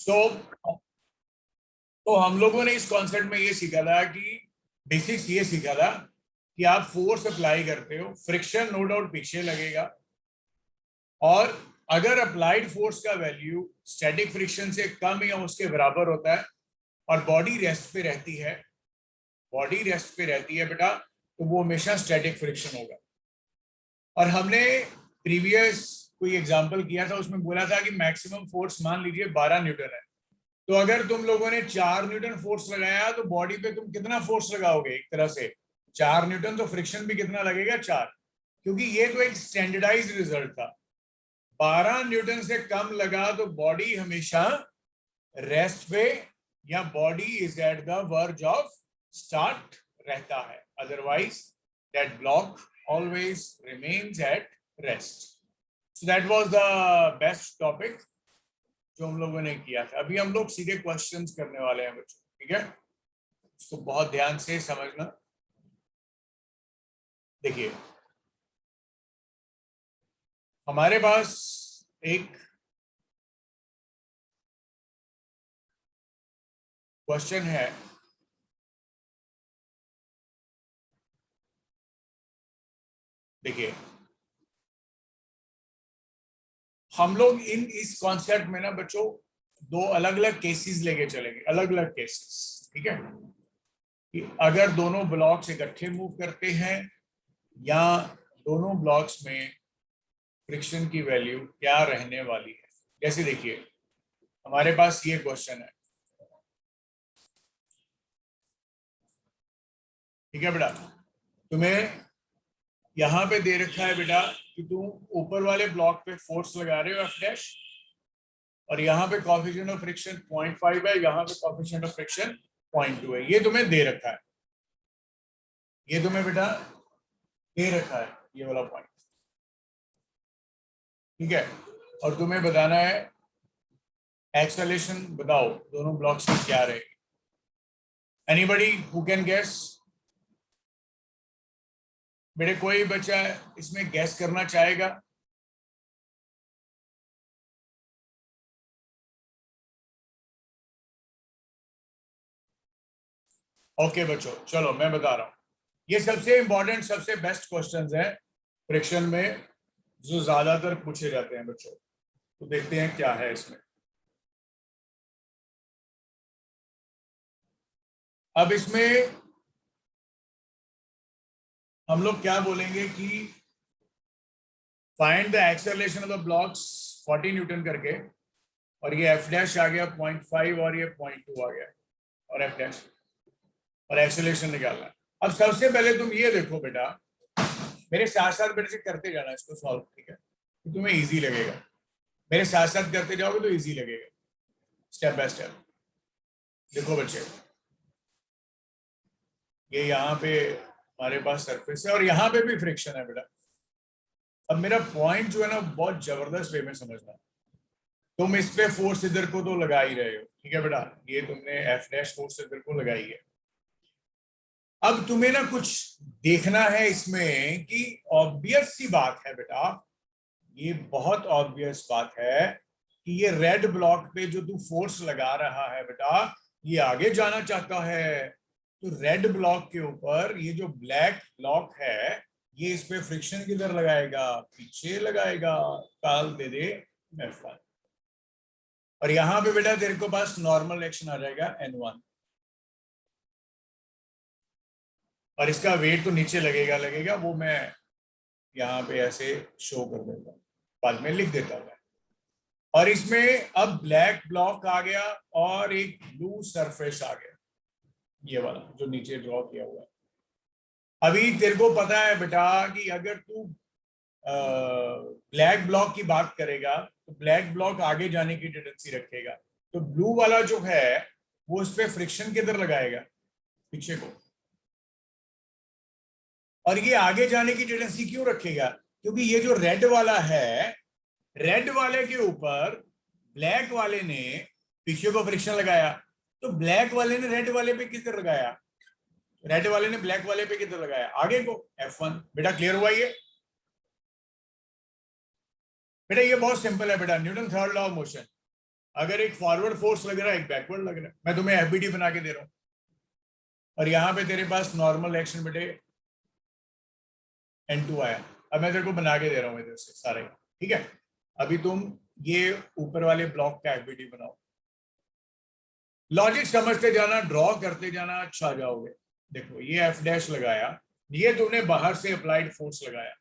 सो तो हम लोगों ने इस कॉन्सेप्ट में ये सीखा था कि बेसिक्स ये सीखा था कि आप फोर्स अप्लाई करते हो, फ्रिक्शन नो डाउट पीछे लगेगा, और अगर अप्लाइड फोर्स का वैल्यू स्टैटिक फ्रिक्शन से कम या उसके बराबर होता है और बॉडी रेस्ट पे रहती है, बॉडी रेस्ट पे रहती है बेटा, तो वो हमेशा स्टैटिक फ्रिक्शन होगा। और हमने प्रीवियस कोई एग्जांपल किया था, उसमें बोला था कि मैक्सिमम फोर्स मान लीजिए 12 न्यूटन है, तो अगर तुम लोगों ने 4 न्यूटन फोर्स लगाया तो बॉडी पे तुम कितना फोर्स लगाओगे? एक तरह से 4 न्यूटन, तो फ्रिक्शन भी कितना लगेगा? 4, क्योंकि ये तो एक स्टैंडर्डाइज्ड रिजल्ट था। 12 न्यूटन से कम लगा तो बॉडी हमेशा रेस्ट पे या body is at the verge of start रहता है, otherwise that block always remains at rest. So that was the best topic जो हम लोगों ने किया था। अभी हम लोग सीधे क्वेश्चंस करने वाले हैं बच्चों, ठीक है? इसको बहुत ध्यान से समझना। देखिए, हमारे पास एक क्वेश्चन है, देखिए हम लोग इस कॉन्सेप्ट में ना बच्चों दो अलग अलग केसेस लेके चलेंगे, अलग अलग केसेस, ठीक है? कि अगर दोनों ब्लॉक्स इकट्ठे मूव करते हैं या दोनों ब्लॉक्स में फ्रिक्शन की वैल्यू क्या रहने वाली है। जैसे देखिए हमारे पास ये क्वेश्चन है, ठीक है बेटा? तुम्हें यहां पे दे रखा है बेटा कि तुम ऊपर वाले ब्लॉक पे फोर्स लगा रहे हो F डैश, और यहाँ पे कोएफिशिएंट ऑफ फ्रिक्शन 0.5 है, यहाँ पे कोएफिशिएंट ऑफ फ्रिक्शन 0.2 है। ये तुम्हें दे रखा है, ये तुम्हें बेटा दे रखा है, ये वाला पॉइंट, ठीक है? और तुम्हें बताना है एक्सेलरेशन, बताओ दोनों ब्लॉक्स की क्या रहेगी। Anybody who can guess? बेटे कोई बच्चा इसमें गैस करना चाहेगा? ओके बच्चों, चलो मैं बता रहा हूं। ये सबसे इंपॉर्टेंट, सबसे बेस्ट क्वेश्चंस हैं फ्रिक्शन में जो ज्यादातर पूछे जाते हैं बच्चों। तो देखते हैं क्या है इसमें। अब इसमें हम लोग क्या बोलेंगे कि find the acceleration of the blocks 40 Newton करके, और ये F डैश आ गया 0.5 और ये 0.2 आ गया, और F डैश, और एक्सेलरेशन निकालना है। अब सबसे पहले तुम ये देखो बेटा, मेरे साथ साथ बेटे से करते जाना इसको सॉल्व, ठीक है? तो तुम्हें इजी लगेगा, मेरे साथ साथ करते जाओगे तो इजी लगेगा, स्टेप बाय स्टेप। देखो बच्चे, ये यहाँ पे हमारे पास सरफेस है और यहाँ पे भी फ्रिक्शन है बेटा। अब मेरा पॉइंट जो है ना बहुत जबरदस्त वे में समझना, तुम इस पे फोर्स इधर को तो लगा ही रहे हो, ठीक है बेटा? ये तुमने F डैश फोर्स इधर को लगाई है। अब तुम्हें ना कुछ देखना है इसमें कि ऑब्वियस सी बात है बेटा, ये बहुत ऑब्वियस बात है कि ये रेड ब्लॉक पे जो तू फोर्स लगा रहा है बेटा, ये आगे जाना चाहता है। तो रेड ब्लॉक के ऊपर ये जो ब्लैक ब्लॉक है, ये इस पे फ्रिक्शन किधर लगाएगा? पीछे लगाएगा। काल दे दे F1, और यहां पे बेटा तेरे को पास नॉर्मल एक्शन आ जाएगा N1, और इसका वेट तो नीचे लगेगा लगेगा, वो मैं यहाँ पे ऐसे शो कर देता हूँ, बाद में लिख देता हूँ। और इसमें अब ब्लैक ब्लॉक आ गया और एक ब्लू सरफेस आ गया, ये वाला जो नीचे ड्रॉ किया हुआ है। अभी तेरे को पता है बेटा कि अगर तू ब्लैक ब्लॉक की बात करेगा तो ब्लैक ब्लॉक आगे जाने की टेंडेंसी रखेगा, तो ब्लू वाला जो है वो इस पे फ्रिक्शन किधर लगाएगा? पीछे को। और ये आगे जाने की टेंडेंसी क्यों रखेगा? क्योंकि ये जो रेड वाला है, रेड वाले के ऊपर ब्लैक वाले ने पीछे को फ्रिक्शन लगाया, तो ब्लैक वाले ने रेड वाले पे किधर लगाया? रेड वाले ने ब्लैक वाले पे किधर लगाया? आगे को, F1। बेटा क्लियर हुआ ये? बेटा ये बहुत सिंपल है बेटा, Newton third law of motion. अगर एक फॉरवर्ड फोर्स लग रहा है, एक बैकवर्ड लग रहा है, मैं तुम्हें एफबीडी बना के दे रहा हूं, और यहाँ पे तेरे पास नॉर्मल एक्शन बेटे N2 आया। अब मैं तेरे को बना के दे रहा हूँ इधर से सारे, ठीक है। अभी तुम ये ऊपर वाले ब्लॉक का एफबीडी बनाओ, लॉजिक समझते जाना, ड्रॉ करते जाना, अच्छा जाओगे। देखो ये एफ डैश लगाया, ये तुमने बाहर से अप्लाइड फोर्स लगाया,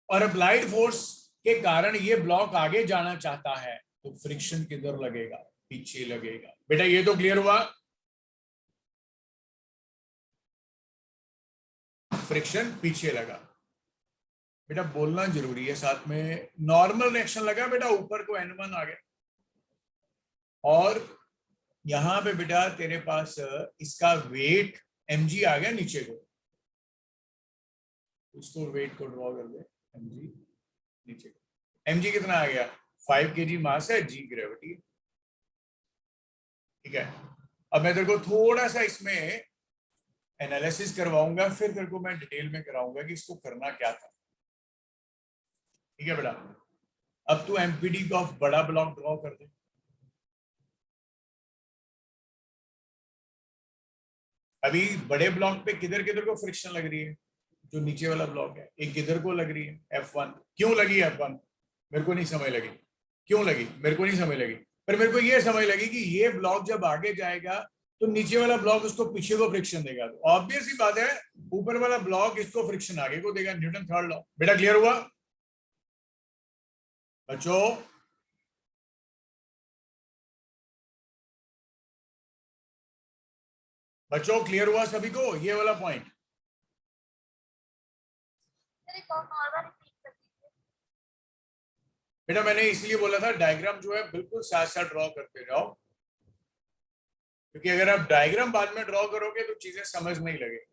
और अप्लाइड फोर्स के कारण ये ब्लॉक आगे जाना चाहता है, तो फ्रिक्शन किधर लगेगा? पीछे लगेगा। बेटा ये तो क्लियर हुआ, फ्रिक्शन पीछे लगा। बेटा बोलना जरूरी है साथ में। नॉर्मल रिएक्शन लगा बेटा, ऊपर को N1 आ गया, और यहां पे बेटा तेरे पास इसका वेट mg आ गया नीचे को, उसको वेट को ड्रॉ कर दे, mg नीचे को। mg कितना आ गया? 5 kg मास है, g ग्रेविटी, ठीक है। अब मैं तेरे को थोड़ा सा इसमें एनालिसिस करवाऊंगा, फिर तेरे को मैं डिटेल में कराऊंगा कि इसको करना क्या था, ठीक है बेटा। अब तू एमपीडी का बड़ा ब्लॉक ड्रॉ कर दे। अभी बड़े ब्लॉक पे किधर किधर को फ्रिक्शन लग रही है? जो नीचे वाला ब्लॉक है, एक किधर को लग रही है? F1। क्यों लगी F1? मेरे को नहीं समझ लगी क्यों लगी, मेरे को नहीं समझ लगी, पर मेरे को ये समझ लगी कि ये ब्लॉक जब आगे जाएगा तो नीचे वाला ब्लॉक उसको पीछे को फ्रिक्शन देगा। तो ऑब्वियस ही बात है, ऊपर वाला ब्लॉक इसको फ्रिक्शन आगे को देगा, न्यूटन थर्ड लॉ। बेटा क्लियर हुआ बच्चों? बच्चों क्लियर हुआ सभी को ये वाला पॉइंट? बेटा मैंने इसलिए बोला था डायग्राम जो है बिल्कुल साथ साथ ड्रॉ करते जाओ, क्योंकि अगर आप डायग्राम बाद में ड्रॉ करोगे तो चीजें समझ नहीं लगेगी।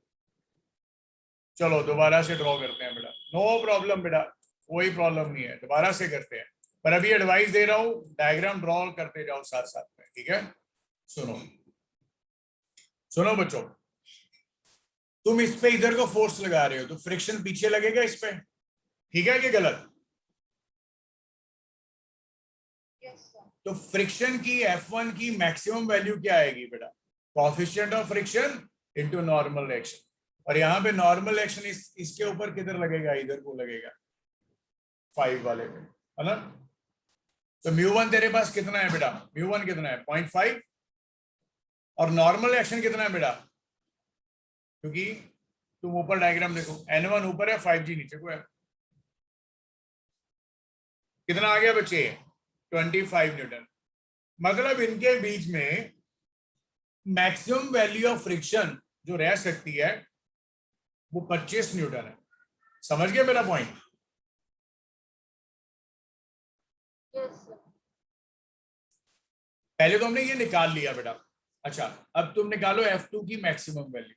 चलो दोबारा से ड्रॉ करते हैं बेटा, नो प्रॉब्लम बेटा, कोई प्रॉब्लम नहीं है, दोबारा से करते हैं। पर अभी एडवाइस दे रहा हूं, डायग्राम ड्रॉ करते जाओ साथ साथ में, ठीक है। सुनो सुनो बच्चों, तुम इस पे इधर को फोर्स लगा रहे हो तो फ्रिक्शन पीछे लगेगा इस पे, ठीक है कि गलत? तो फ्रिक्शन की F1 की मैक्सिमम वैल्यू क्या आएगी बेटा? Coefficient of friction into normal action, और यहाँ पे नॉर्मल एक्शन इसके ऊपर किधर लगेगा? इधर को लगेगा, 5 वाले में, है ना। तो म्यू1 तेरे पास कितना है बेटा? म्यू1 कितना है? 0.5। और नॉर्मल एक्शन कितना है बेटा? क्योंकि तुम ऊपर डायग्राम देखो, N1 ऊपर है, 5g नीचे को है। कितना आ गया बच्चे? 25 न्यूटन। मतलब इनके बीच में मैक्सिमम वैल्यू ऑफ फ्रिक्शन जो रह सकती है वो 25 न्यूटन है। समझ गए मेरा पॉइंट? पहले तो हमने ये निकाल लिया बेटा। अच्छा अब तुम निकालो F2 की मैक्सिमम वैल्यू।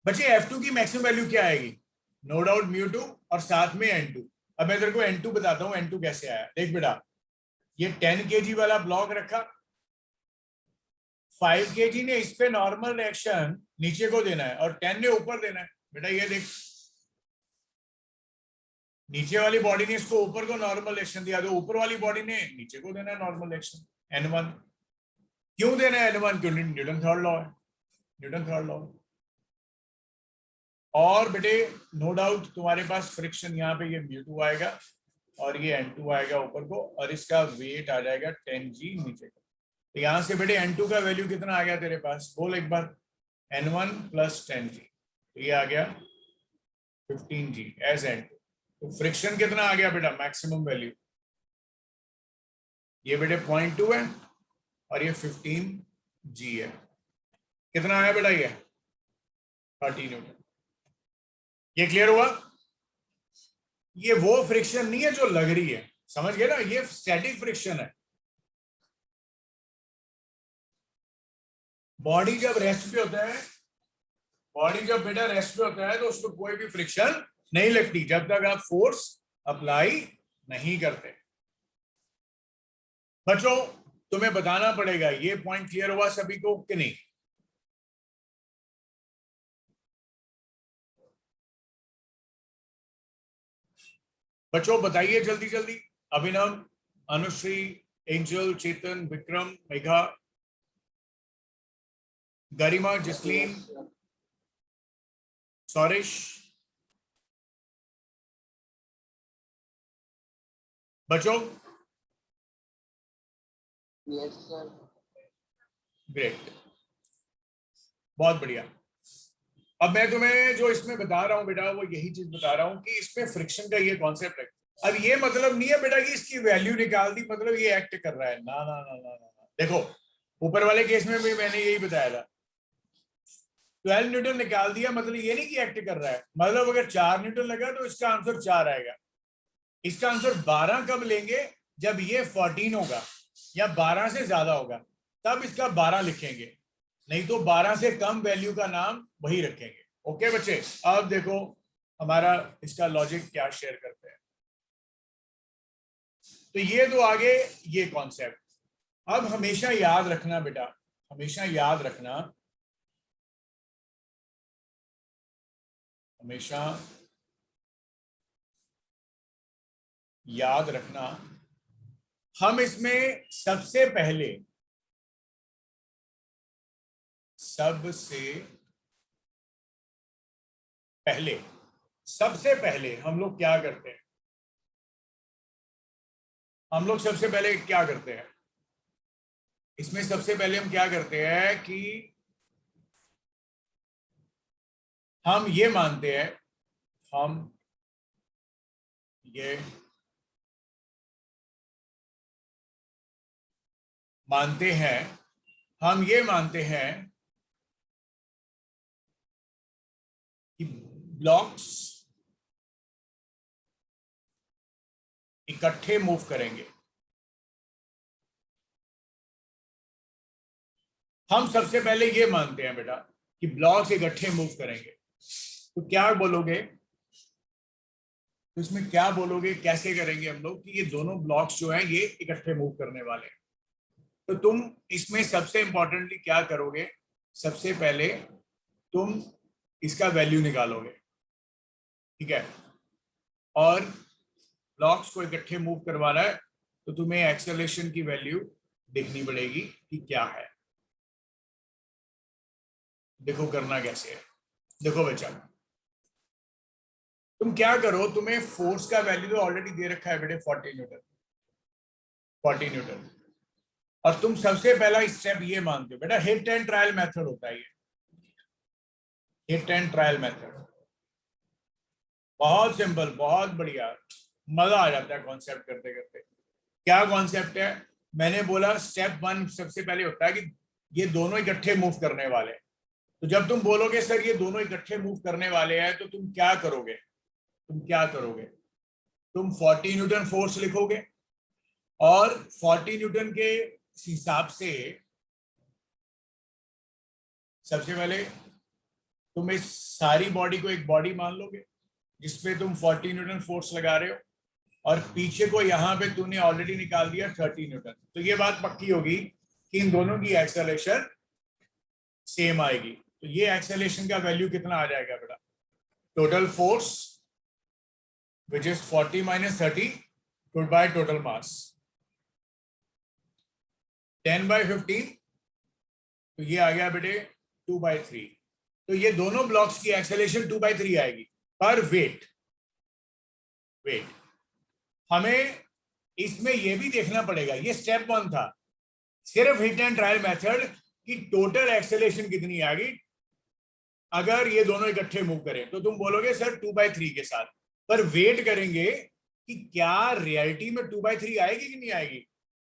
बच्चे F2 की मैक्सिमम वैल्यू क्या आएगी? नो डाउट μ2 और साथ में N2। अब मैं तेरे को N2 बताता हूं, N2 कैसे आया। देख बेटा, ये 10 kg वाला ब्लॉक रखा, 5 kg ने इस पे नॉर्मल रिएक्शन नीचे को देना है और 10 ने ऊपर देना है। बेटा ये देख, नीचे वाली बॉडी ने इसको ऊपर को नॉर्मल रिएक्शन दिया, तो ऊपर वाली बॉडी ने नीचे को देना है नॉर्मल रिएक्शन N1। क्यों देना है N1? क्यों? न्यूटन थर्ड लॉ है, न्यूटन थर्ड लॉ। और बेटे नो डाउट तुम्हारे पास फ्रिक्शन यहाँ पे ये μ2 आएगा और ये N2 आएगा ऊपर को, और इसका वेट आ जाएगा 10g नीचे को। तो यहां से बेटे N2 का वैल्यू कितना आ गया तेरे पास? बोल एक बार। N1 प्लस 10g, तो ये आ गया 15g एज N2। तो फ्रिक्शन कितना आ गया बेटा? मैक्सिमम वैल्यू ये बेटे 0.2 है और ये 15g है। कितना आया बेटा? ये 30 न्यूटन। ये क्लियर हुआ? ये वो फ्रिक्शन नहीं है जो लग रही है, समझ गए ना, ये स्टैटिक फ्रिक्शन है। बॉडी जब रेस्ट पे होता है, बॉडी जब बेटा रेस्ट पे होता है तो उसको कोई भी फ्रिक्शन नहीं लगती जब तक आप फोर्स अप्लाई नहीं करते। बच्चों तुम्हें बताना पड़ेगा, ये पॉइंट क्लियर हुआ सभी को कि नहीं? बच्चों बताइए जल्दी जल्दी। अभिनव, अनुश्री, एंजल, चेतन, विक्रम, मेघा, गरिमा, जसलीन, सौरेश, बच्चों। Yes sir. ग्रेट, बहुत बढ़िया। अब मैं तुम्हें जो इसमें बता रहा हूं बेटा, वो यही चीज बता रहा हूं कि इसमें फ्रिक्शन का ये कॉन्सेप्ट है। अब ये मतलब नहीं है बेटा कि इसकी वैल्यू निकाल दी मतलब ये एक्ट कर रहा है, ना ना ना ना ना, ना। देखो ऊपर वाले केस में भी मैंने यही बताया था, 12 न्यूटन निकाल दिया मतलब ये नहीं कि एक्ट कर रहा है, मतलब अगर 4 न्यूटन लगा तो इसका आंसर 4 आएगा। इसका आंसर 12 कब लेंगे, जब ये 14 होगा या 12 से ज्यादा होगा, तब इसका 12 लिखेंगे, नहीं तो 12 से कम वैल्यू का नाम वही रखेंगे। ओके बच्चे, अब देखो हमारा इसका लॉजिक क्या शेयर करते हैं। तो ये तो आगे ये कॉन्सेप्ट। अब हमेशा याद रखना बेटा, हमेशा याद रखना, हमेशा याद रखना, हम इसमें सबसे पहले हम लोग क्या करते हैं, हम लोग सबसे पहले क्या करते हैं इसमें, सबसे पहले हम क्या करते हैं कि हम ये मानते हैं, हम ये मानते हैं, हम ये मानते हैं कि ब्लॉक्स इकट्ठे मूव करेंगे। हम सबसे पहले ये मानते हैं बेटा कि ब्लॉक्स इकट्ठे मूव करेंगे। तो क्या बोलोगे, तो इसमें क्या बोलोगे, कैसे करेंगे हम लोग कि ये दोनों ब्लॉक्स जो हैं ये इकट्ठे मूव करने वाले हैं। तो तुम इसमें सबसे इंपॉर्टेंटली क्या करोगे, सबसे पहले तुम इसका वैल्यू निकालोगे, ठीक है, और ब्लॉक्स को इकट्ठे मूव करवाना है तो तुम्हें एक्सेलरेशन की वैल्यू देखनी पड़ेगी कि क्या है। देखो करना कैसे है, देखो बच्चा तुम क्या करो, तुम्हें फोर्स का वैल्यू तो ऑलरेडी दे रखा है बेटे 40 न्यूटन, 40 न्यूटन, और तुम सबसे पहला स्टेप ये मानते हो बेटा, हिट एंड ट्रायल मेथड होता है ये, हिट एंड ट्रायल मेथड, बहुत सिंपल, बहुत बढ़िया, मजा आ जाता है कॉन्सेप्ट करते करते। क्या कॉन्सेप्ट है, मैंने बोला स्टेप 1 सबसे पहले होता है कि ये दोनों इकट्ठे मूव करने वाले हैं। तो जब तुम बोलोगे सर ये दोनों इकट्ठे मूव करने वाले हैं तो तुम क्या करोगे, तुम क्या करोगे, तुम 40 न्यूटन फोर्स लिखोगे और 40 न्यूटन के हिसाब से सबसे पहले तुम इस सारी बॉडी को एक बॉडी मान लोगे जिसपे तुम 40 न्यूटन फोर्स लगा रहे हो, और पीछे को यहाँ पे तूने ऑलरेडी निकाल दिया 30 न्यूटन। तो ये बात पक्की होगी कि इन दोनों की एक्सेलरेशन सेम आएगी। तो ये एक्सेलरेशन का वैल्यू कितना आ जाएगा बेटा, total force which is 40 minus 30 put by total mass 10 by 15, तो ये आ गया बेटे 2 by 3। तो ये दोनों ब्लॉक्स की एक्सेलरेशन 2 by 3 आएगी पर वेट। हमें इसमें ये भी देखना पड़ेगा, ये स्टेप 1 था, सिर्फ हिट एंड ट्रायल मेथड की टोटल एक्सेलरेशन कितनी आ गई अगर ये दोनों इकट्ठे मूव करें। तो तुम बोलोगे सर 2 by 3 के साथ, पर वेट करेंगे कि क्या रियलिटी में 2 by 3 आएगी कि नहीं आएगी।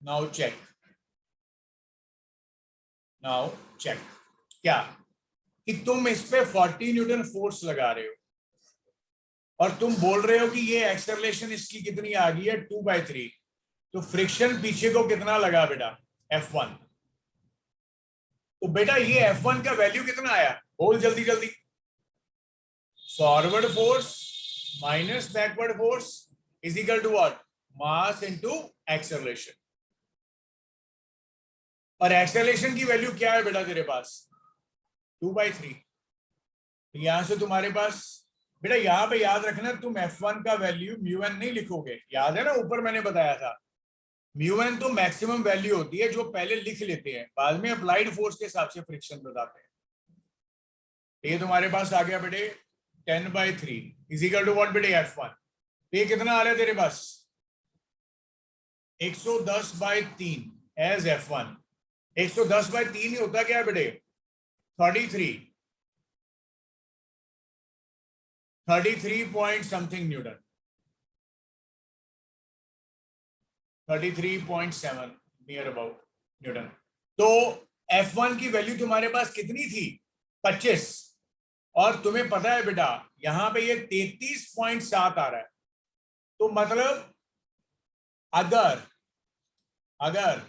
नाउ चेक, क्या कि तुम इस पे 40 न्यूटन फोर्स लगा रहे हो और तुम बोल रहे हो कि ये एक्सेलरेशन इसकी कितनी आ गई है 2 by 3, तो फ्रिक्शन पीछे को कितना लगा बेटा, F1। तो बेटा ये F1 का वैल्यू कितना आया, बोल जल्दी जल्दी। Forward force minus backward force is equal to what, mass into acceleration. और एक्सेलरेशन की वैल्यू क्या है बेटा तेरे पास, 2 by 3। तो यहां से तुम्हारे पास बेटा यहाँ पे याद रखना, तुम F1 का वैल्यू μn नहीं लिखोगे, याद है ना, ऊपर मैंने बताया था μn तो मैक्सिमम वैल्यू होती है जो पहले लिख लेते हैं, बाद में अप्लाइड फोर्स के हिसाब से फ्रिक्शन बताते हैं। ये तुम्हारे पास आ गया बेटे 10/3 इज इक्वल टू व्हाट बेटे F1। ये कितना आ रहा है तेरे पास 110/3 एज F1। 110/3 ही होता क्या बेटे 33 point something Newton, 33.7 near about Newton. तो F1 की वैल्यू तुम्हारे पास कितनी थी 25, और तुम्हें पता है बेटा यहां पे ये 33.7 आ रहा है। तो मतलब अगर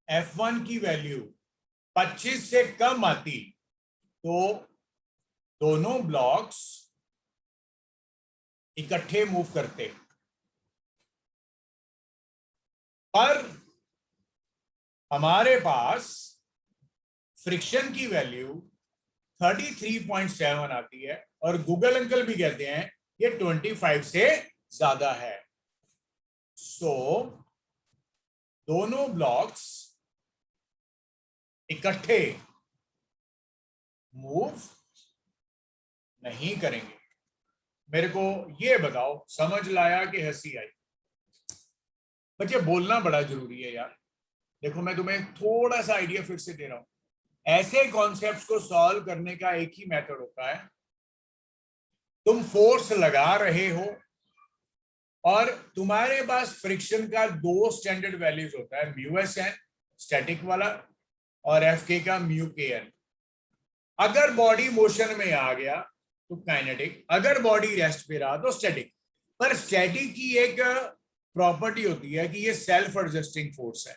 F1 की वैल्यू 25 से कम आती तो दोनों ब्लॉक्स इकट्ठे मूव करते, पर हमारे पास फ्रिक्शन की वैल्यू 33.7 आती है और गूगल अंकल भी कहते हैं ये 25 से ज्यादा है। सो दोनों ब्लॉक्स इकट्ठे मूव नहीं करेंगे। मेरे को ये बताओ समझ लाया कि हंसी आई? बच्चे बोलना बड़ा जरूरी है यार। देखो मैं तुम्हें थोड़ा सा आइडिया फिर से दे रहा हूं। ऐसे कॉन्सेप्ट्स को सॉल्व करने का एक ही मेथड होता है, तुम फोर्स लगा रहे हो और तुम्हारे पास फ्रिक्शन का दो स्टैंडर्ड वैल्यूज होता है, μSN स्टैटिक वाला और Fk का μKN। अगर बॉडी मोशन में आ गया तो काइनेटिक, अगर बॉडी रेस्ट पे रहा तो स्टैटिक। पर स्टैटिक की एक प्रॉपर्टी होती है कि ये सेल्फ एडजस्टिंग फोर्स है,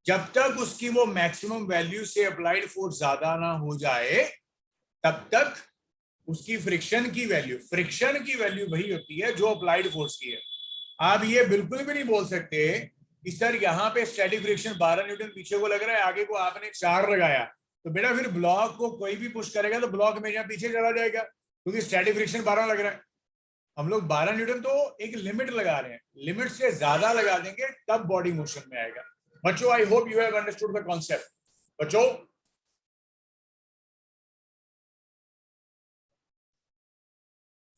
जब तक उसकी वो मैक्सिमम वैल्यू से अप्लाइड फोर्स ज्यादा ना हो जाए तब तक उसकी फ्रिक्शन की वैल्यू वही होती है जो अप्लाइड फोर्स की है। आप ये बिल्कुल भी नहीं बोल सकते कि सर यहाँ पे स्टैटिक फ्रिक्शन 12 न्यूटन पीछे को लग रहा है, आगे को आपने 4 लगाया, तो बेटा फिर ब्लॉक को कोई भी पुश करेगा तो ब्लॉक में यहाँ पीछे चला जाएगा, क्योंकि स्टैटिक फ्रिक्शन 12 लग रहा है। हम लोग 12 न्यूटन तो एक लिमिट लगा रहे हैं, लिमिट से ज्यादा लगा देंगे तब बॉडी मोशन में आएगा। बच्चों I hope you have understood the concept.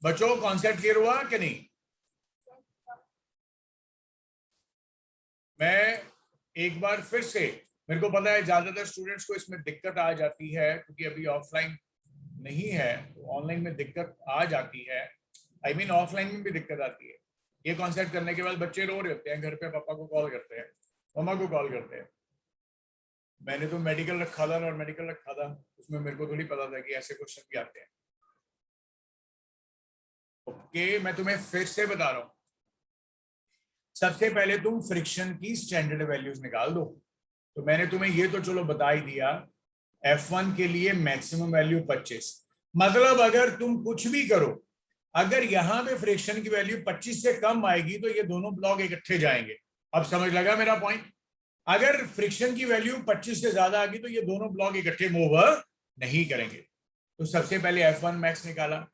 बच्चों कॉन्सेप्ट क्लियर हुआ कि नहीं? मैं एक बार फिर से, मेरे को पता है ज्यादातर स्टूडेंट्स को इसमें दिक्कत आ जाती है क्योंकि अभी ऑफलाइन नहीं है, तो ऑनलाइन में दिक्कत आ जाती है, आई मीन ऑफलाइन में भी दिक्कत आती है। ये कॉन्सेप्ट करने के बाद बच्चे रो रहे होते हैं, घर पे पापा को कॉल करते हैं, मम्मा को कॉल करते हैं। मैंने तो मेडिकल रखा था और मेडिकल रखा था, उसमें मेरे को थोड़ी पता था कि ऐसे क्वेश्चन भी आते हैं। ओके मैं तुम्हें फिर से बता रहा हूं, सबसे पहले तुम फ्रिक्शन की स्टैंडर्ड वैल्यूज निकाल दो। तो मैंने तुम्हें ये तो चलो बता ही दिया, F1 के लिए मैक्सिमम वैल्यू 25, मतलब अगर तुम कुछ भी करो, अगर यहां पे फ्रिक्शन की वैल्यू 25 से कम आएगी तो ये दोनों ब्लॉक इकट्ठे जाएंगे। अब समझ लगा मेरा पॉइंट? अगर फ्रिक्शन की वैल्यू 25 से ज्यादा आ गई तो ये दोनों ब्लॉक इकट्ठे मूव नहीं करेंगे। तो सबसे पहले F1 मैक्स निकाला,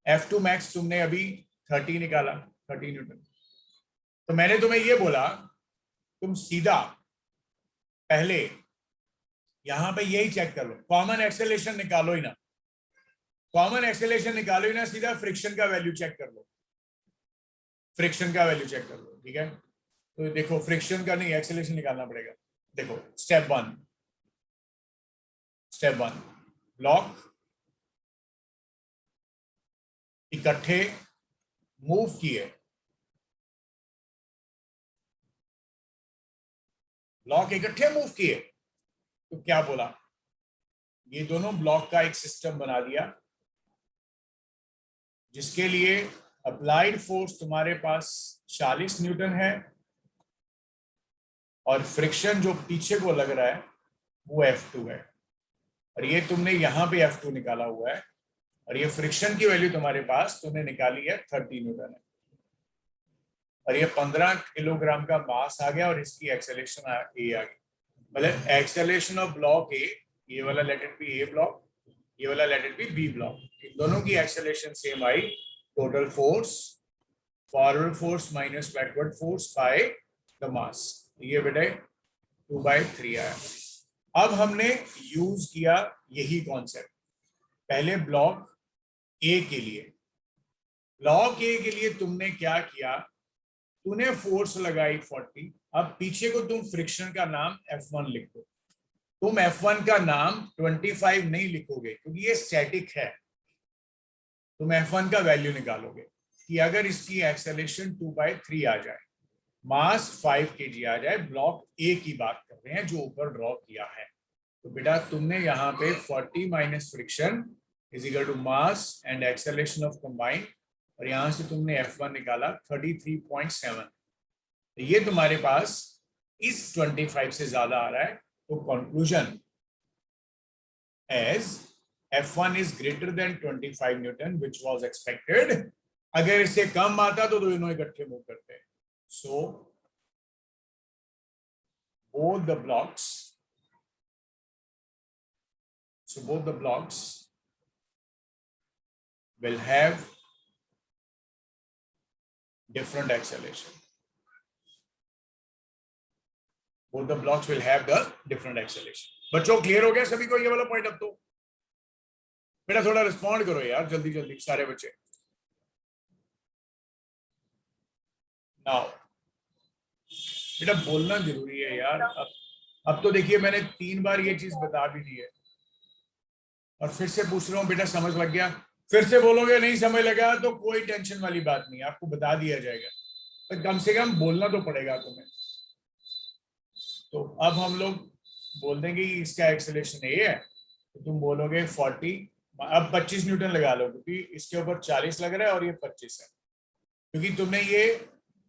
F2 मैक्स तुमने अभी 30 निकाला, 30 न्यूटन। तो मैंने तुम्हें ये बोला तुम सीधा पहले यहां पे यही चेक कर लो, कॉमन एक्सेलरेशन निकालो ही ना, कॉमन एक्सेलरेशन निकालो ही ना, सीधा फ्रिक्शन का वैल्यू चेक कर लो, फ्रिक्शन का वैल्यू चेक कर लो, ठीक है? तो देखो फ्रिक्शन का नहीं, एक्सेलरेशन निकालना पड़ेगा। देखो स्टेप वन ब्लॉक इकट्ठे मूव किए, ब्लॉक इकट्ठे मूव किए, तो क्या बोला, ये दोनों ब्लॉक का एक सिस्टम बना दिया जिसके लिए अप्लाइड फोर्स तुम्हारे पास 40 न्यूटन है और फ्रिक्शन जो पीछे को लग रहा है वो F2 है, और ये तुमने यहां पे F2 निकाला हुआ है, और ये फ्रिक्शन की वैल्यू तुम्हारे पास तुमने निकाली है 30 न्यूटन है, और ये 15 किलोग्राम का मास आ गया और इसकी एक्सेलरेशन ए आ गई। मतलब एक्सेलरेशन ऑफ ब्लॉक ए, ये वाला let it be A block, ये वाला let it be B block. इन दोनों की एक्सेलरेशन सेम आई, total force, forward force minus backward force by the mass, ये बेटे 2/3 आया। अब हमने यूज किया यही कॉन्सेप्ट पहले ब्लॉक ए के लिए। ब्लॉक ए के लिए तुमने क्या किया, तूने फोर्स लगाई 40, अब पीछे को तुम फ्रिक्शन का नाम F1 लिख दो। तुम F1 का नाम 25 नहीं लिखोगे क्योंकि ये स्टैटिक है, तुम F1 का वैल्यू निकालोगे कि अगर इसकी एक्सेलरेशन 2/3 आ जाए, मास 5 kg आ जाए, ब्लॉक ए की बात कर रहे हैं जो ऊपर ड्रॉ किया है, तो बेटा तुमने यहाँ पे 40 minus friction is equal to mass and acceleration of combined, और यहां से तुमने F1 निकाला 33.7, तो ये तुम्हारे पास इस 25 से ज्यादा आ रहा है। तो conclusion as F1 is greater than 25 newton which was expected। अगर इससे कम आता तो दोनों इकट्ठे मूव करते हैं। So both the blocks will have different acceleration. Both the blocks will have the different acceleration. बच्चों क्लियर हो गया सभी को ये वाला पॉइंट? अब तो बेटा थोड़ा रिस्पॉन्ड करो यार, जल्दी जल्दी सारे बच्चे। नाउ बेटा बोलना जरूरी है यार। अब तो देखिए मैंने 3 बार ये चीज बता भी दी है और फिर से पूछ रहा हूँ, बेटा समझ लग गया? फिर से बोलोगे नहीं समझ लगा तो कोई टेंशन वाली बात नहीं, आपको बता दिया जाएगा, पर कम से कम बोलना तो पड़ेगा तुम्हें। तो अब हम लोग बोल देंगे कि इसका एक्सेलरेशन ये है, तो तुम बोलोगे 40, अब 25 न्यूटन लगा लो क्योंकि इसके ऊपर 40 लग रहा है और ये 25 है, क्योंकि तुमने ये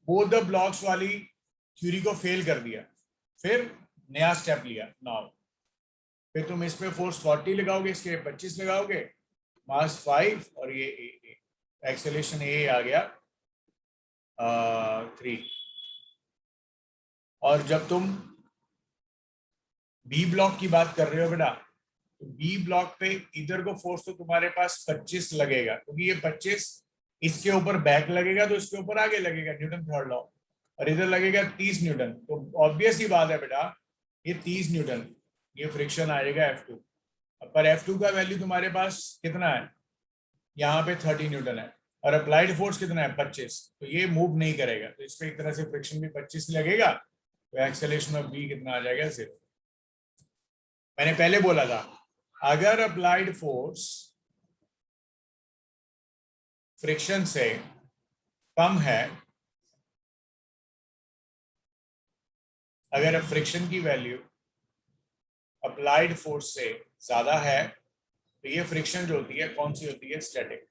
बोथ द ब्लॉक्स वाली थ्योरी को फेल कर दिया, फिर नया स्टेप लिया। नाउ फिर तुम इस पे फोर्स 40 लगाओगे, इसके 25 लगाओगे, मास 5 और ये एक्सेलरेशन ए आ गया 3। और जब तुम बी ब्लॉक की बात कर रहे हो बेटा, तो बी ब्लॉक पे इधर को फोर्स तो तुम्हारे पास 25 लगेगा, क्योंकि ये 25 इसके ऊपर बैक लगेगा तो इसके ऊपर आगे लगेगा, न्यूटन थर्ड लॉ, और इधर लगेगा 30 न्यूटन। तो ऑब्वियस ही बात है बेटा, ये 30 न्यूटन, ये फ्रिक्शन आएगा F2, पर F2 का वैल्यू तुम्हारे पास कितना है, यहाँ पे 30 न्यूटन है, और अप्लाइड फोर्स कितना है 25, तो ये मूव नहीं करेगा, तो इस पे एक तरह से फ्रिक्शन भी 25 लगेगा, तो एक्सेलरेशन ऑफ बी कितना आ जाएगा 0। मैंने पहले बोला था अगर अप्लाइड फोर्स फ्रिक्शन से कम है, अगर फ्रिक्शन की वैल्यू अप्लाइड फोर्स से ज्यादा है, तो ये फ्रिक्शन जो होती है कौन सी होती है, स्टैटिक,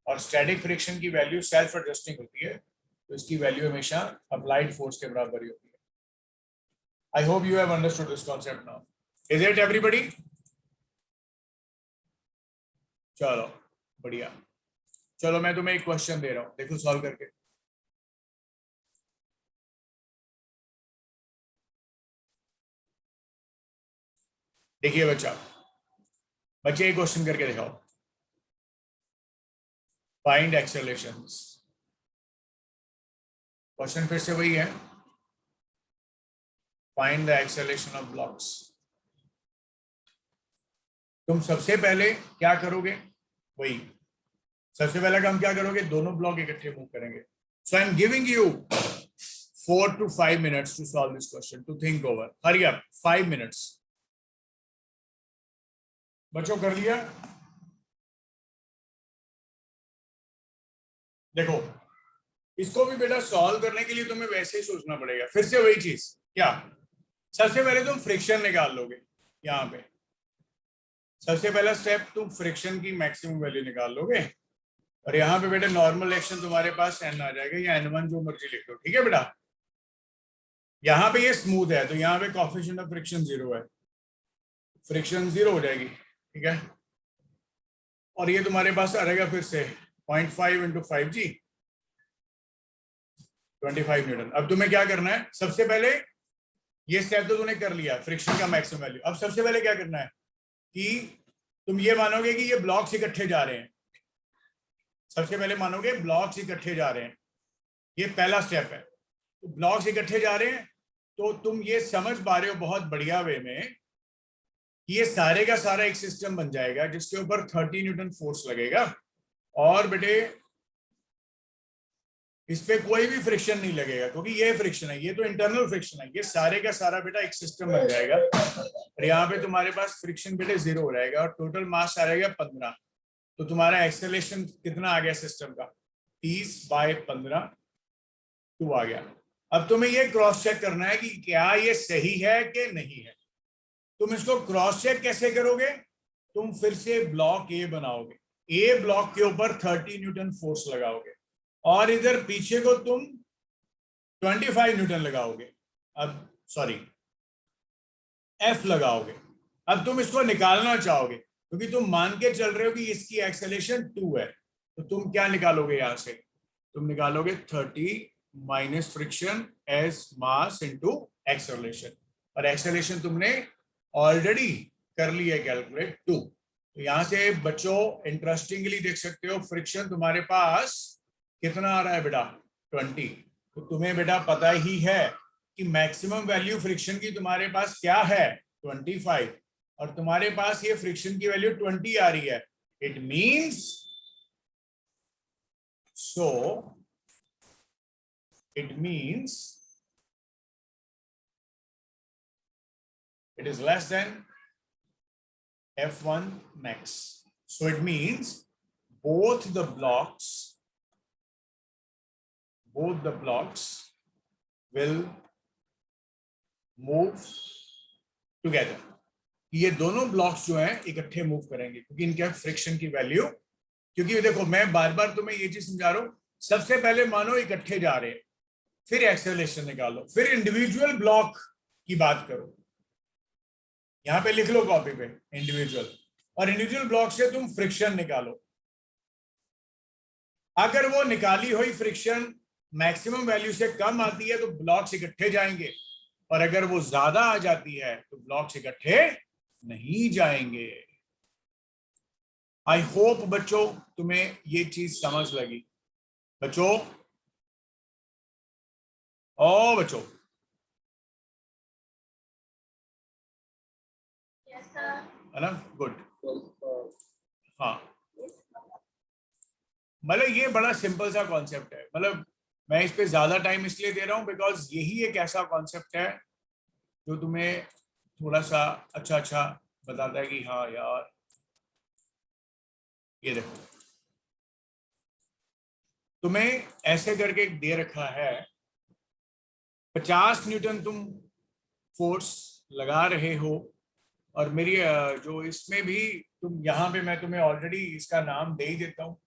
और स्टैटिक फ्रिक्शन की वैल्यू सेल्फ एडजस्टिंग होती है, तो इसकी वैल्यू हमेशा अप्लाइड फोर्स के बराबर ही होती है। I hope you have understood this concept now, is it everybody? चलो बढ़िया, चलो मैं तुम्हें एक क्वेश्चन दे रहा हूं, देखो सॉल्व करके। देखिए बच्चे एक क्वेश्चन करके दिखाओ, फाइंड एक्सेलरेशंस। क्वेश्चन फिर से वही है, find the acceleration of blocks. तुम सबसे पहले क्या करोगे, वही सबसे पहला काम क्या करोगे, दोनों ब्लॉक इकट्ठे मूव करेंगे। So I am giving you 4 to 5 minutes to solve this question, to think over. Hurry up, 5 minutes. बच्चों कर लिया? देखो इसको भी बेटा सॉल्व करने के लिए तुम्हें वैसे ही सोचना पड़ेगा, फिर से वही चीज। क्या? सबसे पहले तुम फ्रिक्शन निकाल लोगे, यहाँ पे सबसे पहला स्टेप तुम फ्रिक्शन की मैक्सिमम वैल्यू निकाल लोगे, और यहाँ पे बेटा नॉर्मल एक्शन तुम्हारे पास n आ जाएगा, या n1 जो मर्जी लिख लो, ठीक है बेटा। यहाँ पे ये स्मूथ है तो यहाँ पे कोएफिशिएंट ऑफ फ्रिक्शन 0 है, फ्रिक्शन 0 हो जाएगी, ठीक है। और ये तुम्हारे पास आ जाएगा फिर से 0.5 × 5g 25 न्यूटन। अब तुम्हें क्या करना है, सबसे पहले ये स्टेप तो तूने कर लिया, फ्रिक्शन का मैक्सिमम वैल्यू। अब सबसे पहले क्या करना है कि तुम ये मानोगे कि ये ब्लॉक्स इकट्ठे जा रहे हैं, सबसे पहले मानोगे ब्लॉक्स इकट्ठे जा रहे हैं, ये पहला स्टेप है। तो ब्लॉक्स इकट्ठे जा रहे हैं तो तुम ये समझ पा रहे हो बहुत बढ़िया वे में, ये सारे का सारा एक सिस्टम बन जाएगा जिसके ऊपर 30 न्यूटन फोर्स लगेगा, और बेटे इस पे कोई भी फ्रिक्शन नहीं लगेगा क्योंकि ये फ्रिक्शन है, ये तो इंटरनल फ्रिक्शन है, ये सारे का सारा बेटा एक सिस्टम बन जाएगा। और यहाँ पे तुम्हारे पास फ्रिक्शन बेटे 0 हो जाएगा और टोटल मास आ जाएगा 15। तो तुम्हारा एक्सेलरेशन कितना आ गया सिस्टम का, 30/15 2 आ गया। अब तुम्हें ये क्रॉस चेक करना है कि क्या ये सही है कि नहीं है। तुम इसको क्रॉस चेक कैसे करोगे, तुम फिर से ब्लॉक ए बनाओगे, ए ब्लॉक के ऊपर 30 न्यूटन फोर्स लगाओगे और इधर पीछे को तुम 25 न्यूटन लगाओगे, अब सॉरी एफ लगाओगे। अब तुम इसको निकालना चाहोगे क्योंकि तुम मान के चल रहे हो कि इसकी एक्सेलरेशन 2 है, तो तुम क्या निकालोगे, यहां से तुम निकालोगे 30 minus friction as mass into acceleration, और एक्सेलरेशन तुमने ऑलरेडी कर ली है कैलकुलेट 2। तो यहां से बच्चों इंटरेस्टिंगली देख सकते हो फ्रिक्शन तुम्हारे पास कितना आ रहा है बेटा 20। तो तुम्हें बेटा पता ही है कि मैक्सिमम वैल्यू फ्रिक्शन की तुम्हारे पास क्या है 25, और तुम्हारे पास ये फ्रिक्शन की वैल्यू 20 आ रही है। It means it is less than F1 max. So it means both the blocks will move together. ये दोनों ब्लॉक्स जो हैं इकट्ठे मूव करेंगे क्योंकि इनके फ्रिक्शन की वैल्यू, क्योंकि देखो मैं बार बार तुम्हें ये चीज समझा रहा हूं, सबसे पहले मानो इकट्ठे जा रहे हैं, फिर एक्सेलरेशन निकालो, फिर इंडिविजुअल ब्लॉक की बात करो, यहां पे लिख लो कॉपी पे इंडिविजुअल, और इंडिविजुअल ब्लॉक से तुम फ्रिक्शन निकालो। अगर वो निकाली हुई फ्रिक्शन मैक्सिमम वैल्यू से कम आती है तो ब्लॉक्स इकट्ठे जाएंगे, और अगर वो ज्यादा आ जाती है तो ब्लॉक्स इकट्ठे नहीं जाएंगे। आई होप बच्चों तुम्हें ये चीज समझ लगी। बच्चों बच्चों है ना, गुड। हाँ मतलब ये बड़ा सिंपल सा कॉन्सेप्ट है, मतलब मैं इस पे ज्यादा टाइम इसलिए दे रहा हूं बिकॉज यही एक ऐसा कॉन्सेप्ट है जो तुम्हें थोड़ा सा अच्छा बताता है कि हाँ यार ये देखो तुम्हें ऐसे करके दे रखा है 50 न्यूटन तुम फोर्स लगा रहे हो, और मेरी जो इसमें भी तुम यहाँ पे मैं तुम्हें ऑलरेडी इसका नाम दे ही देता हूँ,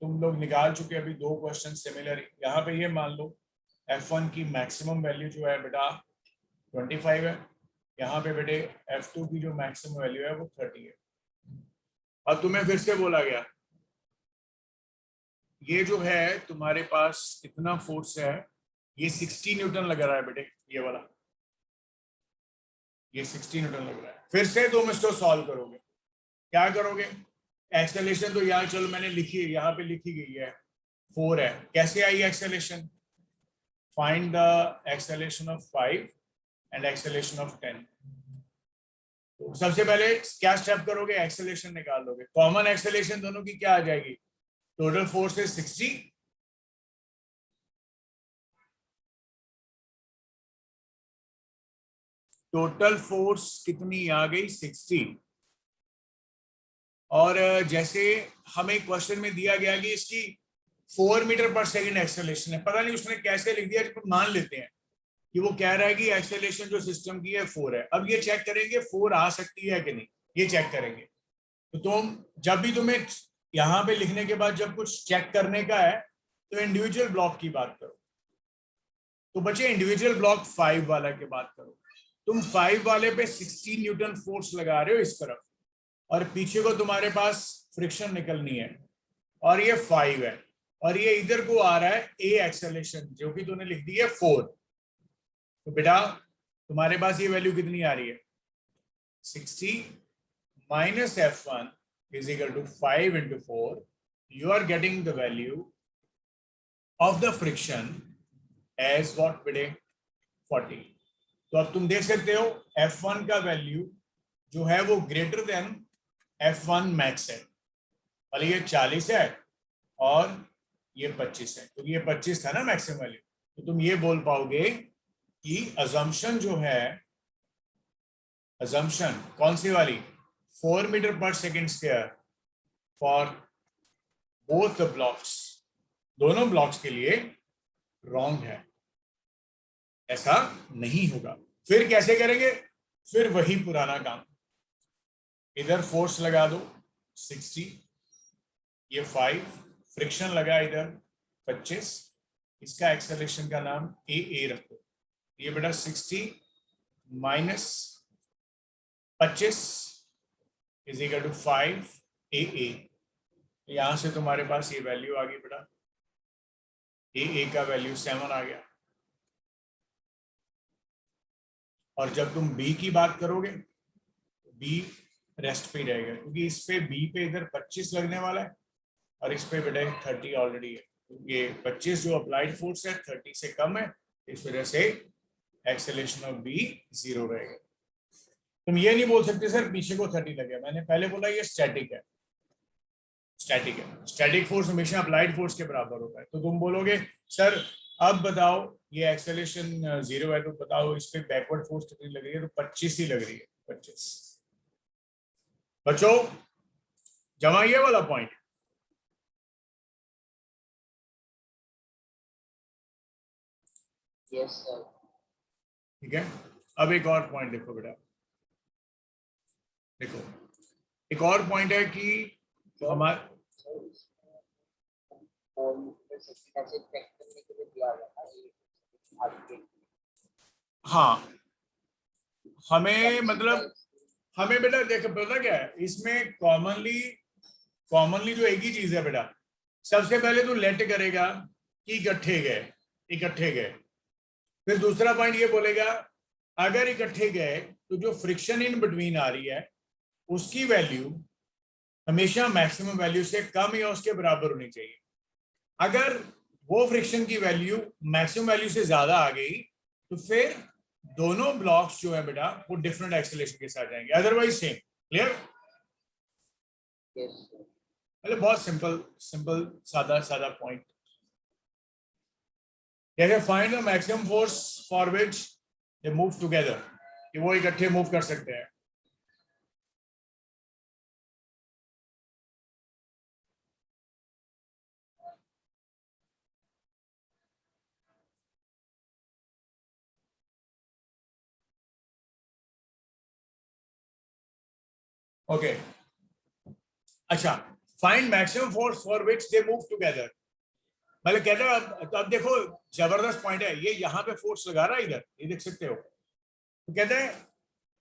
तुम लोग निकाल चुके अभी 2 क्वेश्चन सिमिलर। यहाँ पे ये मान लो F1 की मैक्सिमम वैल्यू जो है बेटा 25 है, यहाँ पे बेटे F2 की जो मैक्सिमम वैल्यू है वो 30 है। और तुम्हें फिर से बोला गया ये जो है तुम्हारे पास कितना फोर्स है, ये 60 न्यूटन लग रहा है बेटे, ये वाला ये 60 न्यूटन लग रहा है। फिर से तुम इसको सॉल्व करोगे, क्या करोगे, एक्सेलरेशन तो यहाँ चलो मैंने लिखी है, यहाँ पे लिखी गई है 4 है, कैसे आई acceleration, find the acceleration of 5 and acceleration of 10। तो सबसे पहले क्या स्टेप करोगे, एक्सेलरेशन निकाल लोगे, कॉमन एक्सेलरेशन दोनों की क्या आ जाएगी, टोटल फोर्स है 60, टोटल फोर्स कितनी आ गई 60, और जैसे हमें क्वेश्चन में दिया गया कि इसकी 4 मीटर पर सेकंड एक्सेलरेशन है, पता नहीं उसने कैसे लिख दिया, तो मान लेते हैं कि वो कह रहा है कि एक्सेलरेशन जो सिस्टम की है 4 है। अब ये चेक करेंगे 4 आ सकती है कि नहीं, ये चेक करेंगे। तो तुम जब भी तुम्हें यहाँ पे लिखने के बाद जब कुछ चेक करने का है तो इंडिविजुअल ब्लॉक की बात करो। तो बच्चे इंडिविजुअल ब्लॉक 5 वाला की बात करो, तुम 5 वाले पे 60 न्यूटन फोर्स लगा रहे हो इस तरफ, और पीछे को तुम्हारे पास फ्रिक्शन निकलनी है, और ये 5 है, और ये इधर को आ रहा है ए एक्सेलरेशन जो कि तूने लिख दी है 4। तो बेटा तुम्हारे पास ये वैल्यू कितनी आ रही है 60 minus F1 is equal to 5 into 4. You are getting the value of the friction as what बेटे 40. तो अब तुम देख सकते हो F1 का वैल्यू जो है वो ग्रेटर देन F1 मैक्स है, और ये 40 है और ये 25 है, तो ये 25 था ना मैक्सिमम वैल्यू, तो तुम ये बोल पाओगे कि अजम्पशन जो है, अजम्पशन कौन सी वाली, 4 मीटर पर second square for both the blocks, दोनों ब्लॉक्स के लिए रॉन्ग है, ऐसा नहीं होगा। फिर कैसे करेंगे, फिर वही पुराना काम, इधर फोर्स लगा दो 60, ये 5, फ्रिक्शन लगा इधर 25, इसका एक्सेलरेशन का नाम ए रखो, ये बेटा 60 माइनस 25 इज इक्वल टू 5 ए। यहां से तुम्हारे पास ये वैल्यू आ गई बेटा, ए का वैल्यू 7 आ गया। और जब तुम बी की बात करोगे, बी रेस्ट पे रहेगा, क्योंकि इस पे बी पे इधर 25 लगने वाला है और इस पे बेटा 30 ऑलरेडी है, ये 25 जो अप्लाइड फोर्स है 30 से कम है, इस वजह से एक्सेलरेशन ऑफ बी 0 रहेगा। तुम ये नहीं बोल सकते सर पीछे को 30 लगे, मैंने पहले बोला ये स्टैटिक है, स्टैटिक है, स्टैटिक फोर्स हमेशा अप्लाइड फोर्स के बराबर होता है। तो तुम बोलोगे सर अब बताओ ये एक्सेलरेशन 0 है, तो बताओ इस पे बैकवर्ड फोर्स कितनी लग रही है, तो 25 ही लग रही है, 25। बच्चों जमा ये वाला पॉइंट, यस सर, ठीक है। अब एक और पॉइंट देखो बेटा, देखो एक और पॉइंट है कि हमारे हाँ हमें मतलब हमें बेटा देखो पता क्या है इसमें कॉमनली जो एक ही चीज है बेटा, सबसे पहले तो लेट करेगा कि इकट्ठे गए, फिर दूसरा पॉइंट ये बोलेगा अगर इकट्ठे गए तो जो फ्रिक्शन इन बिटवीन आ रही है उसकी वैल्यू हमेशा मैक्सिमम वैल्यू से कम या उसके बराबर होनी चाहिए। अगर वो फ्रिक्शन की वैल्यू मैक्सिमम वैल्यू से ज्यादा आ गई तो फिर दोनों ब्लॉक्स जो है बेटा वो डिफरेंट एक्सेलरेशन के साथ जाएंगे, अदरवाइज सेम। क्लियर? मतलब बहुत सिंपल सादा पॉइंट। जैसे find the maximum force for which they move together, कि वो इकट्ठे मूव कर सकते हैं। ओके अच्छा, find maximum force for which they move together, मतलब कहते हैं अब देखो जबरदस्त पॉइंट है ये, यहाँ पे फोर्स लगा रहा है इधर, ये देख सकते हो, तो कहते हैं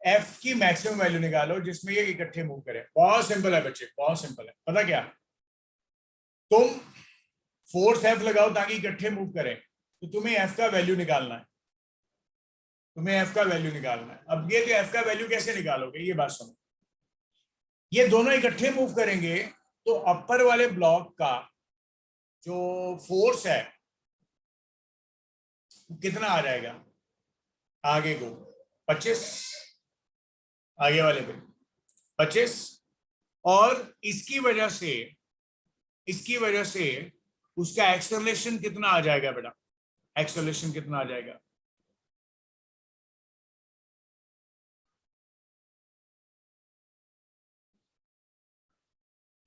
एफ की मैक्सिमम वैल्यू निकालो जिसमें ये इकट्ठे मूव करें। बहुत सिंपल है बच्चे, बहुत सिंपल है। पता क्या, तुम फोर्स एफ लगाओ ताकि इकट्ठे मूव करें, तो तुम्हें एफ का वैल्यू निकालना है, अब ये एफ का वैल्यू कैसे निकालोगे, ये बात सुनो। ये दोनों इकट्ठे मूव करेंगे तो अपर वाले ब्लॉक का जो फोर्स है कितना आ जाएगा, आगे को 25, आगे वाले पे 25, और इसकी वजह से उसका एक्सेलरेशन कितना आ जाएगा बेटा, एक्सेलरेशन कितना आ जाएगा,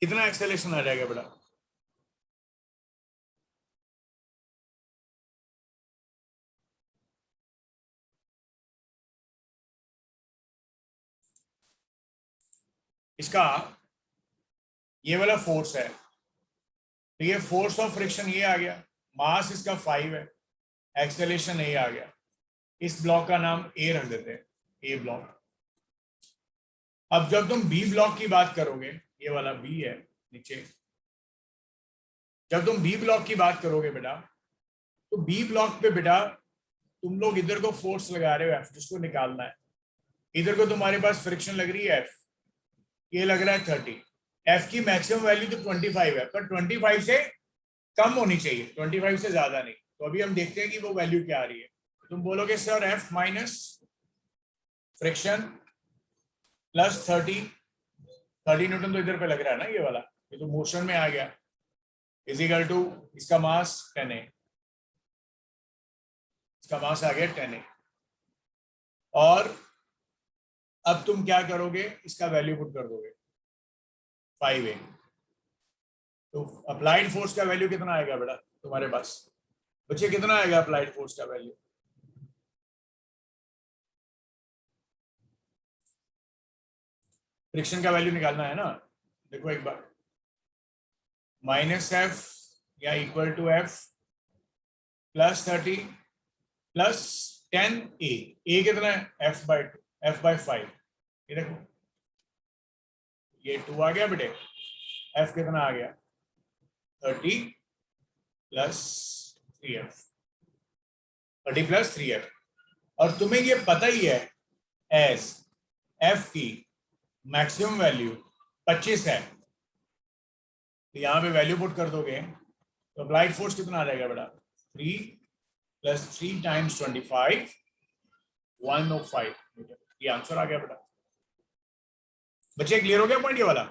कितना एक्सेलरेशन आ जाएगा बेटा, इसका ये वाला फोर्स है, तो ये फोर्स ऑफ फ्रिक्शन ये आ गया, मास इसका 5 है, एक्सेलरेशन ए आ गया, इस ब्लॉक का नाम ए रख देते हैं, ए ब्लॉक। अब जब तुम बी ब्लॉक की बात करोगे, ये वाला बी है नीचे, जब तुम बी ब्लॉक की बात करोगे बेटा, तो बी ब्लॉक पे बेटा तुम लोग इधर को फोर्स लगा रहे हो एफ, जिसको निकालना है, इधर को तुम्हारे पास फ्रिक्शन लग रही है एफ, ये लग रहा है 30। एफ की मैक्सिमम वैल्यू तो 25 है, पर 25 से कम होनी चाहिए, 25 से ज्यादा नहीं। तो अभी हम देखते हैं कि वो वैल्यू क्या आ रही है। तुम बोलोगे sir F minus friction plus 30 Newton तो इधर पे लग रहा है ना, ये वाला, ये तो मोशन में आ गया, इजिकल टू इसका मास 10A, इसका मास आ गया 10A। और अब तुम क्या करोगे, इसका वैल्यू पुट कर दोगे 5A। तो अप्लाइड फोर्स का वैल्यू कितना आएगा बेटा तुम्हारे पास? बच्चे कितना आएगा अप्लाइड फोर्स का वैल्यू? फ्रिक्शन का वैल्यू निकालना है ना, देखो एक बार, माइनस एफ या equal to f plus 30 plus 10A। A कितना है? F by 5। ये देखो ये 2 आ गया बेटे, एफ कितना आ गया? 30 प्लस 3F, 30 प्लस 3F। और तुम्हें ये पता ही है एज एफ की मैक्सिमम वैल्यू 25 है, तो यहां पे वैल्यू पुट कर दोगे तो अप्लाइड फोर्स कितना आ जाएगा बेटा? 3 प्लस 3 टाइम्स 25, 105। ये आंसर आ गया बेटा। बच्चे क्लियर हो गया पॉइंट ये वाला?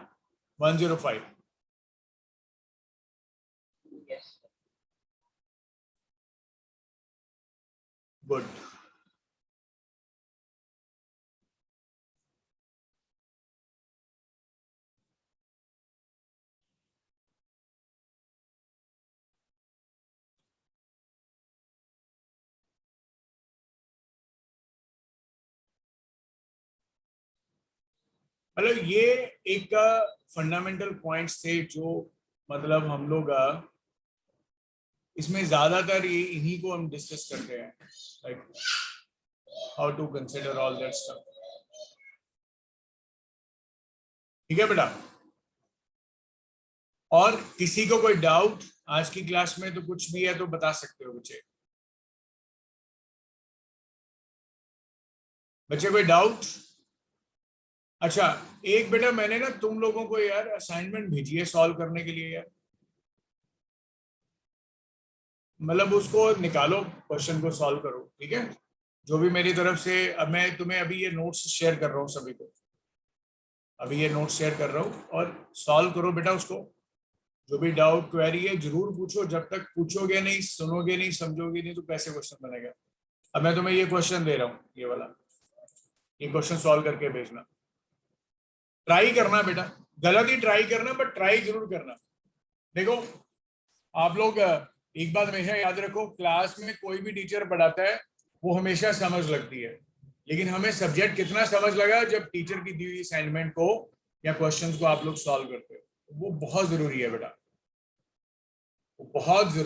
105। गुड। मतलब ये एक फंडामेंटल पॉइंट्स थे जो मतलब हम लोग इसमें ज्यादातर ये इन्हीं को हम डिस्कस करते हैं, like how to consider all that stuff. ठीक है बेटा? और किसी को कोई डाउट आज की क्लास में तो कुछ भी है तो बता सकते हो बच्चे। बच्चे कोई डाउट? अच्छा एक बेटा मैंने ना तुम लोगों को यार असाइनमेंट भेजी है सॉल्व करने के लिए यार, मतलब उसको निकालो, क्वेश्चन को सॉल्व करो, ठीक है? जो भी मेरी तरफ से, अब मैं तुम्हें अभी ये नोट्स शेयर कर रहा हूँ सभी को, अभी ये नोट्स शेयर कर रहा हूँ और सॉल्व करो बेटा उसको। जो भी डाउट क्वेरी है जरूर पूछो, जब तक पूछोगे नहीं, सुनोगे नहीं, समझोगे नहीं तो कैसे क्वेश्चन बनेगा। अब मैं तुम्हें ये क्वेश्चन दे रहा हूँ, ये वाला, ये क्वेश्चन सॉल्व करके भेजना। ट्राई करना बेटा, गलत ही ट्राई करना बट ट्राई जरूर करना। देखो आप लोग एक बात हमेशा याद रखो, क्लास में कोई भी टीचर पढ़ाता है वो हमेशा समझ लगती है, लेकिन हमें सब्जेक्ट कितना समझ लगा जब टीचर की दी हुई असाइनमेंट को या क्वेश्चंस को आप लोग सॉल्व करते हो, वो बहुत जरूरी है बेटा, वो बहुत जरूरी।